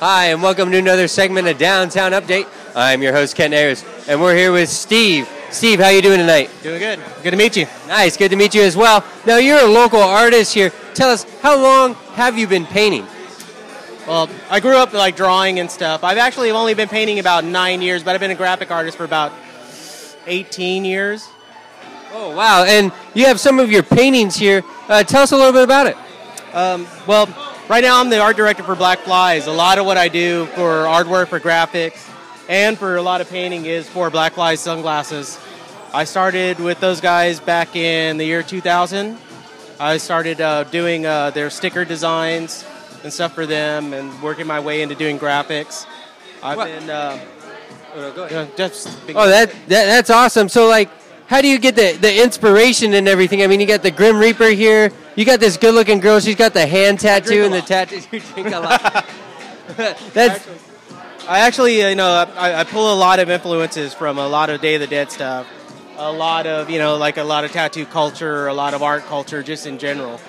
Hi, and welcome to another segment of Downtown Update. I'm your host, Ken Ayers, and we're here with Steve. Steve, how you doing tonight? Doing good. Good to meet you. Nice, good to meet you as well. Now, you're a local artist here. Tell us, how long have you been painting? Well, I grew up like drawing and stuff. I've actually only been painting about 9 years, but I've been a graphic artist for about 18 years. Oh, wow, and you have some of your paintings here. Tell us a little bit about it. Well, right now I'm the art director for Black Flies. A lot of what I do for artwork, for graphics, and for a lot of painting is for Black Flies sunglasses. I started with those guys back in the year 2000. I started doing their sticker designs and stuff for them and working my way into doing graphics. I've been... go ahead. That's awesome. So, like, how do you get the inspiration and everything? I mean, you got the Grim Reaper here. You got this good-looking girl. She's got the hand tattoo and the tattoos. You drink a lot. I pull a lot of influences from a lot of Day of the Dead stuff. A lot of, like a lot of tattoo culture, a lot of art culture, just in general.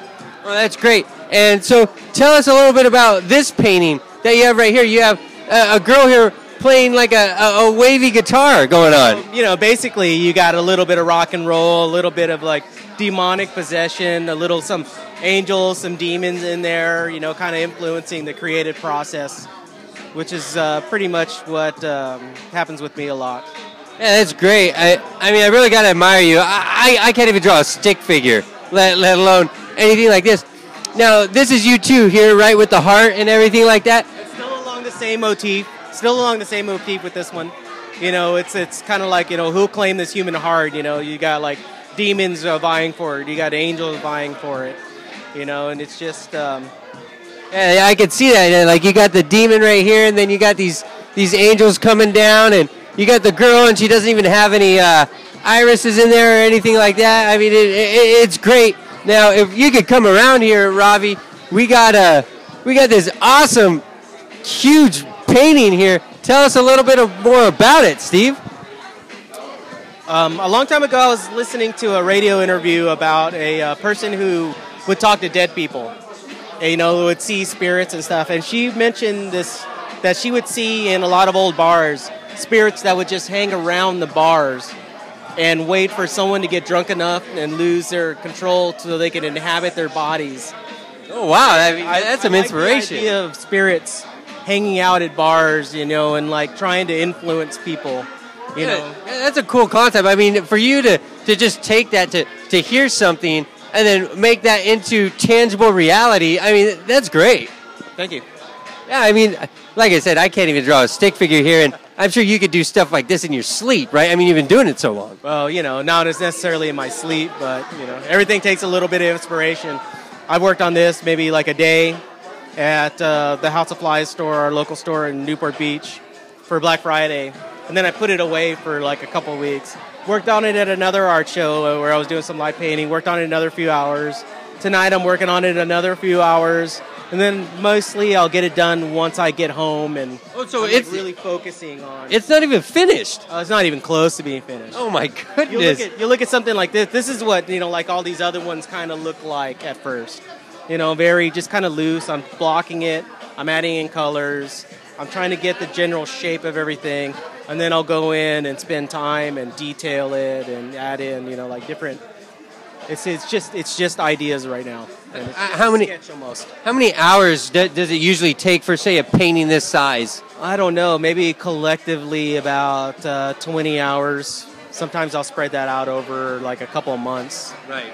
Well, that's great. And so, tell us a little bit about this painting that you have right here. You have a girl here playing like a wavy guitar going on. Basically you got a little bit of rock and roll, a little bit of like demonic possession, some angels, some demons in there, kind of influencing the creative process, which is pretty much what happens with me a lot. Yeah, that's great. I mean, I really got to admire you. I can't even draw a stick figure, let alone anything like this. Now, this is you too here, right, with the heart and everything like that? It's still along the same motif. With this one. It's kind of like, who'll claim this human heart? You got like demons vying for it. You got angels vying for it. And it's just... Yeah, I could see that. Like, you got the demon right here, and then you got these angels coming down, and you got the girl, and she doesn't even have any irises in there or anything like that. I mean, it's great. Now, if you could come around here, Ravi, we got this awesome, huge painting here. Tell us a little bit more about it, Steve. A long time ago, I was listening to a radio interview about a person who would talk to dead people, who would see spirits and stuff. And she mentioned that she would see in a lot of old bars spirits that would just hang around the bars and wait for someone to get drunk enough and lose their control so they can inhabit their bodies. Oh, wow. That's some inspiration. The idea of spirits hanging out at bars, and like trying to influence people, know. That's a cool concept. I mean, for you to just take that to hear something and then make that into tangible reality, I mean, that's great. Thank you. Yeah, I mean, like I said, I can't even draw a stick figure here, and I'm sure you could do stuff like this in your sleep, right? I mean, you've been doing it so long. Well, not as necessarily in my sleep, but, everything takes a little bit of inspiration. I've worked on this maybe like a day at the House of Flies store, our local store in Newport Beach, for Black Friday. And then I put it away for like a couple of weeks. Worked on it at another art show where I was doing some light painting. Worked on it another few hours. Tonight I'm working on it another few hours. And then mostly I'll get it done once I get home. And it's really focusing on... It's not even finished. It's not even close to being finished. Oh my goodness. You look at something like this. This is what, like all these other ones kind of look like at first. Very just kind of loose. I'm blocking it. I'm adding in colors. I'm trying to get the general shape of everything. And then I'll go in and spend time and detail it and add in, like different... It's just ideas right now. And it's how many hours does it usually take for, say, a painting this size? I don't know. Maybe collectively about 20 hours. Sometimes I'll spread that out over like a couple of months. Right.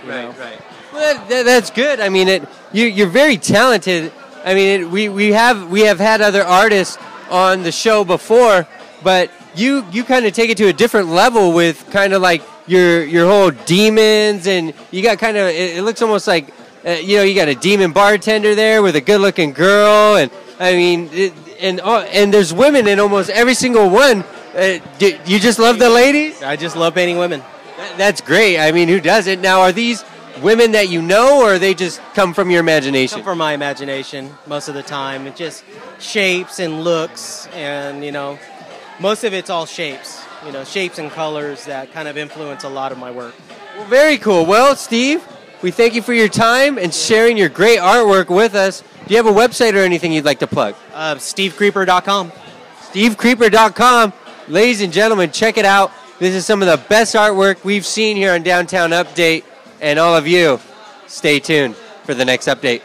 Well, that's good. I mean, you're very talented. I mean, we have had other artists on the show before, but you kind of take it to a different level with kind of like your whole demons, and you got kind of, it looks almost like you got a demon bartender there with a good-looking girl, and I mean, and there's women in almost every single one. You just love the ladies? I just love painting women. That's great. I mean, who doesn't? Now, are these women that you know, or they just come from your imagination? Come from my imagination most of the time. It's just shapes and looks, and most of it's all shapes. Shapes and colors that kind of influence a lot of my work. Well, very cool. Well, Steve, we thank you for your time and sharing your great artwork with us Do you have a website or anything you'd like to plug? SteveCreeper.com. SteveCreeper.com. Ladies and gentlemen, check it out. This is some of the best artwork we've seen here on Downtown Update. And all of you, stay tuned for the next update.